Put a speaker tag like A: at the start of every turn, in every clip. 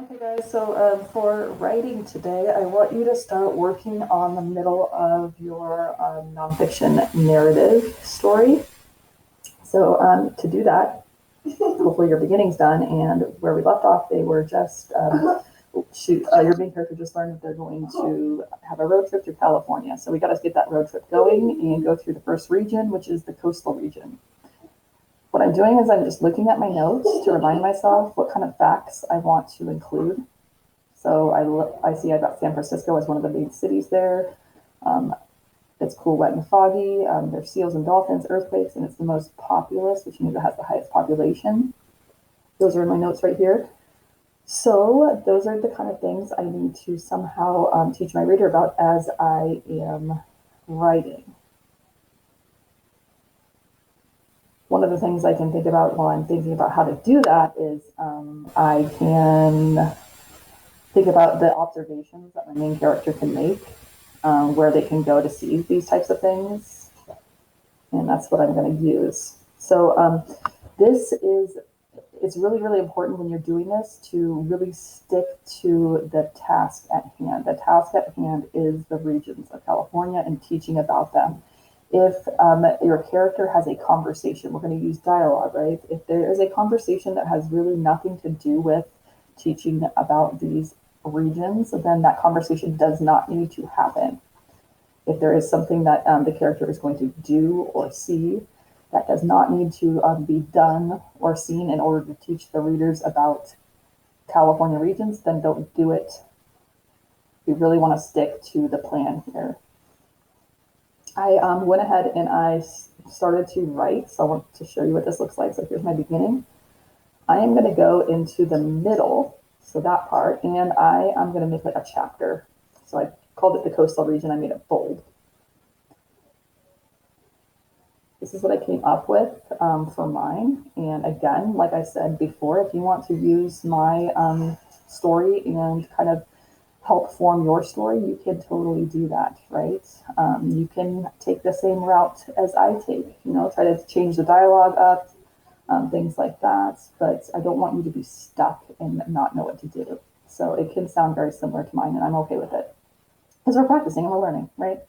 A: Okay, guys, so for writing today, I want you to start working on the middle of your nonfiction narrative story. So to do that, hopefully your beginning's done, and where we left off, they were just, your main character just learned that they're going to have a road trip through California. So we got to get that road trip going and go through the first region, which is the coastal region. What I'm doing is I'm just looking at my notes to remind myself what kind of facts I want to include. So I see I got San Francisco as one of the main cities there. Um, it's cool, wet, and foggy. There's seals and dolphins, earthquakes, and it's the most populous, which means it has the highest population. Those are in my notes right here. So those are the kind of things I need to somehow teach my reader about as I am writing. One of the things I can think about while I'm thinking about how to do that is I can think about the observations that my main character can make, where they can go to see these types of things. And that's what I'm going to use. So it's really, really important when you're doing this to really stick to the task at hand. The task at hand is the regions of California and teaching about them. If your character has a conversation, we're going to use dialogue, right? If there is a conversation that has really nothing to do with teaching about these regions, then that conversation does not need to happen. If there is something that the character is going to do or see that does not need to be done or seen in order to teach the readers about California regions, then don't do it. We really want to stick to the plan here. I went ahead and I started to write, so I want to show you what this looks like. So here's my beginning. I am going to go into the middle, so that part, and I am going to make like a chapter. So I called it the coastal region. I made it bold. This is what I came up with for mine. And again, like I said before, if you want to use my story and kind of help form your story, you can totally do that, right? You can take the same route as I take, try to change the dialogue up, things like that. But I don't want you to be stuck and not know what to do. So it can sound very similar to mine, and I'm okay with it because we're practicing and we're learning, right?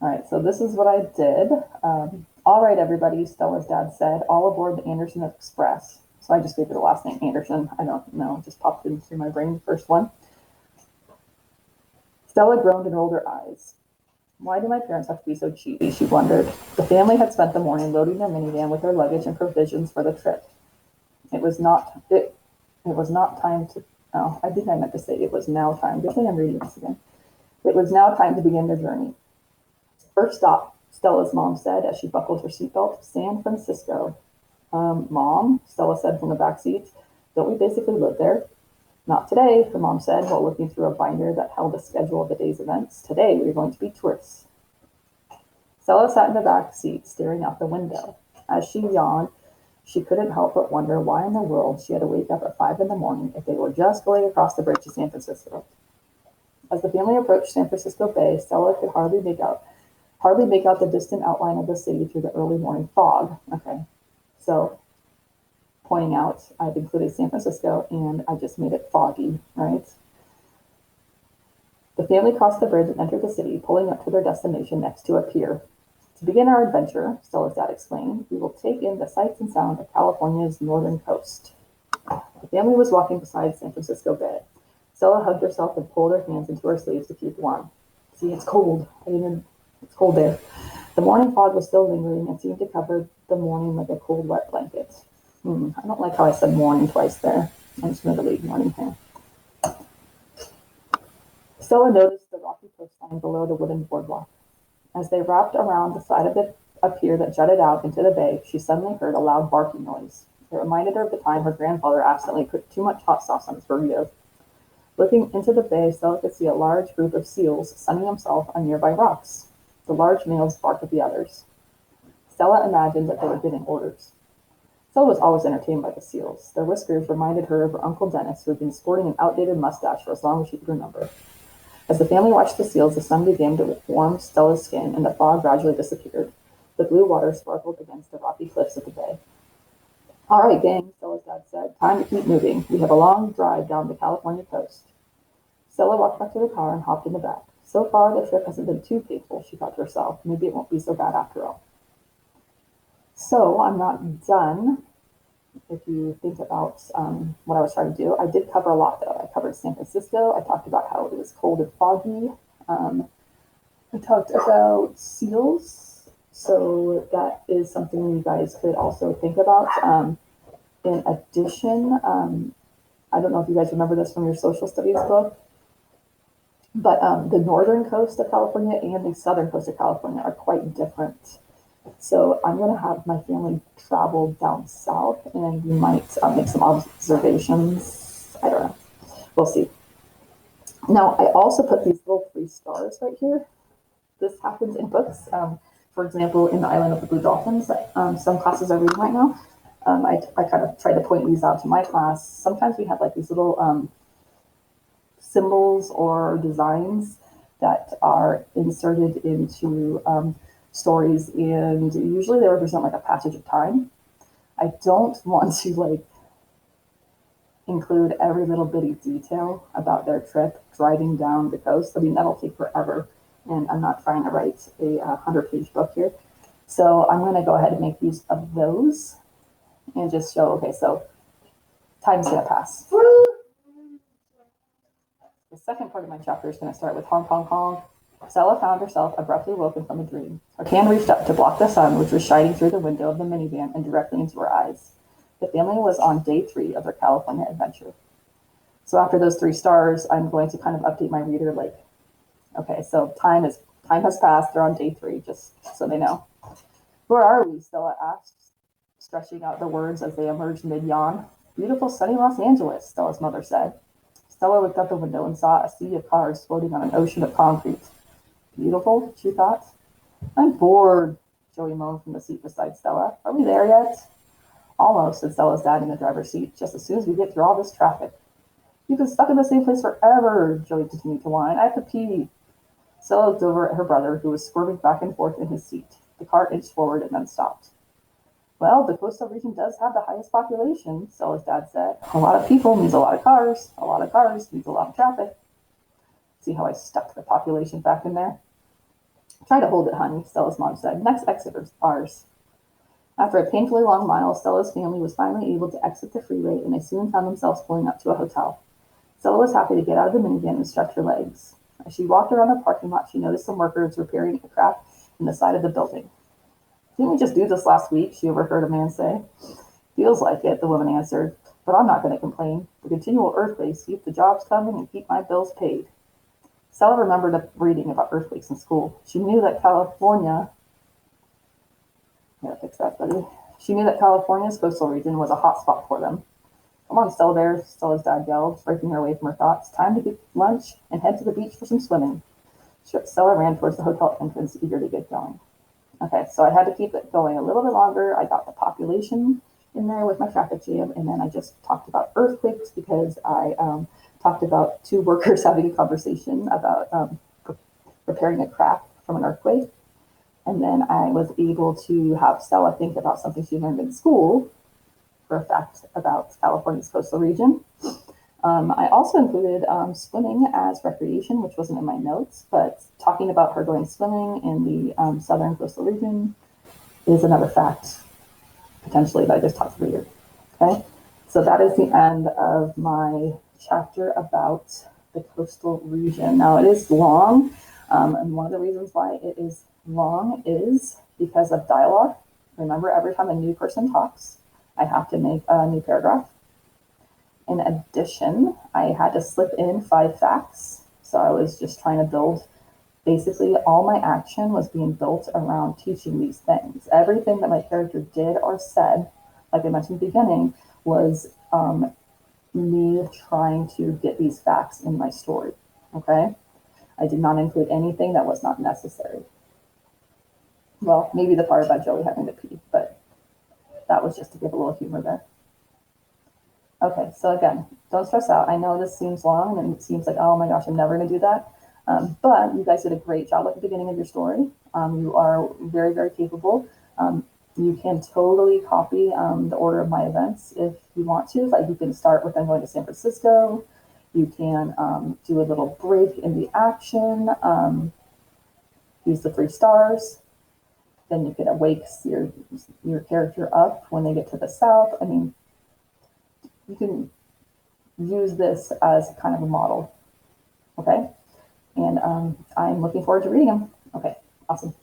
A: All right, so this is what I did. All right, everybody, Stella's dad said, all aboard the Anderson Express. So I just gave her the last name, Anderson. I don't know, just popped into my brain, the first one. Stella groaned and rolled her eyes. Why do my parents have to be so cheap? She wondered. The family had spent the morning loading their minivan with their luggage and provisions for the trip. It was not time to, oh, I think I meant to say it was now time. Good thing I'm reading this again. It was now time to begin their journey. First stop, Stella's mom said as she buckled her seatbelt, San Francisco. Mom, Stella said from the back seat, don't we basically live there? Not today, her mom said while looking through a binder that held a schedule of the day's events. Today, we're going to be tourists. Stella sat in the back seat, staring out the window. As she yawned, she couldn't help but wonder why in the world she had to wake up at 5 in the morning if they were just going across the bridge to San Francisco. As the family approached San Francisco Bay, Stella could hardly make out the distant outline of the city through the early morning fog. Okay, so pointing out, I've included San Francisco and I just made it foggy, right? The family crossed the bridge and entered the city, pulling up to their destination next to a pier. To begin our adventure, Stella's dad explained, we will take in the sights and sound of California's northern coast. The family was walking beside San Francisco Bay. Stella hugged herself and pulled her hands into her sleeves to keep warm. See, it's cold. It's cold there. The morning fog was still lingering and seemed to cover the morning like a cold, wet blanket. I don't like how I said morning twice there. I'm just going to delete morning here. Stella noticed the rocky coastline below the wooden boardwalk. As they wrapped around the side of a pier that jutted out into the bay, she suddenly heard a loud barking noise. It reminded her of the time her grandfather accidentally put too much hot sauce on his burrito. Looking into the bay, Stella could see a large group of seals sunning themselves on nearby rocks. The large males barked at the others. Stella imagined that they were giving orders. Stella was always entertained by the seals. Their whiskers reminded her of her Uncle Dennis, who had been sporting an outdated mustache for as long as she could remember. As the family watched the seals, the sun began to warm Stella's skin, and the fog gradually disappeared. The blue water sparkled against the rocky cliffs of the bay. All right, gang, Stella's dad said. Time to keep moving. We have a long drive down the California coast. Stella walked back to the car and hopped in the back. So far, the trip hasn't been too painful, she thought to herself. Maybe it won't be so bad after all. So I'm not done. If you think about what I was trying to do, I did cover a lot though. I covered San Francisco. I talked about how it was cold and foggy. Um, I talked about seals. So that is something you guys could also think about. In addition, I don't know if you guys remember this from your social studies book, but the northern coast of California and the southern coast of California are quite different. So I'm going to have my family travel down south, and we might make some observations. I don't know. We'll see. Now, I also put these little 3 stars right here. This happens in books. For example, in The Island of the Blue Dolphins, that some classes are reading right now. I kind of tried to point these out to my class. Sometimes we have like these little symbols or designs that are inserted into stories, and usually they represent like a passage of time. I don't want to like include every little bitty detail about their trip driving down the coast. I mean, that'll take forever, and I'm not trying to write a 100-page book here. So I'm going to go ahead and make use of those and just show, okay, so time's going to pass. The second part of my chapter is going to start with honk, honk, honk. Stella found herself abruptly woken from a dream. Her hand reached up to block the sun, which was shining through the window of the minivan and directly into her eyes. The family was on day 3 of their California adventure. So after those 3 stars, I'm going to kind of update my reader like, okay, so time has passed. They're on day 3, just so they know. Where are we? Stella asked, stretching out the words as they emerged mid-yawn. Beautiful sunny Los Angeles, Stella's mother said. Stella looked out the window and saw a sea of cars floating on an ocean of concrete. Beautiful, she thought. I'm bored, Joey moaned from the seat beside Stella. Are we there yet? Almost, said Stella's dad in the driver's seat, just as soon as we get through all this traffic. You've been stuck in the same place forever, Joey continued to whine. I have to pee. Stella looked over at her brother, who was squirming back and forth in his seat. The car inched forward and then stopped. Well, the coastal region does have the highest population, Stella's dad said. A lot of people means a lot of cars. A lot of cars means a lot of traffic. See how I stuck the population back in there? Try to hold it, honey, Stella's mom said. Next exit is ours. After a painfully long mile, Stella's family was finally able to exit the freeway, and they soon found themselves pulling up to a hotel. Stella was happy to get out of the minivan and stretch her legs. As she walked around the parking lot, she noticed some workers repairing a crack in the side of the building. Didn't we just do this last week? She overheard a man say. Feels like it, the woman answered, but I'm not going to complain. The continual earthquakes keep the jobs coming and keep my bills paid. Stella remembered reading about earthquakes in school. She knew that California, She knew that California's coastal region was a hot spot for them. Come on, Stella Bear, Stella's dad yelled, breaking her away from her thoughts. Time to get lunch and head to the beach for some swimming. Stella ran towards the hotel entrance, eager to get going. Okay, so I had to keep it going a little bit longer. I got the population in there with my traffic jam, and then I just talked about earthquakes because I talked about 2 workers having a conversation about repairing a crack from an earthquake. And then I was able to have Stella think about something she learned in school for a fact about California's coastal region. I also included swimming as recreation, which wasn't in my notes, but talking about her going swimming in the southern coastal region is another fact, potentially, that I just talked to you. Okay, so that is the end of my chapter about the coastal region. Now, it is long, and one of the reasons why it is long is because of dialogue. Remember, every time a new person talks, I have to make a new paragraph. In addition, I had to slip in 5 facts. So I was just trying to build, basically all my action was being built around teaching these things. Everything that my character did or said, like I mentioned at the beginning, was me trying to get these facts in my story, okay? I did not include anything that was not necessary. Well, maybe the part about Joey having to pee, but that was just to give a little humor there. Okay, so again, don't stress out. I know this seems long and it seems like, oh my gosh, I'm never going to do that. But you guys did a great job at the beginning of your story. You are very, very capable. You can totally copy the order of my events if you want to. Like you can start with them going to San Francisco. You can do a little break in the action, use the 3 stars. Then you can awake your character up when they get to the south. I mean, you can use this as kind of a model. Okay. And I'm looking forward to reading them. Okay. Awesome.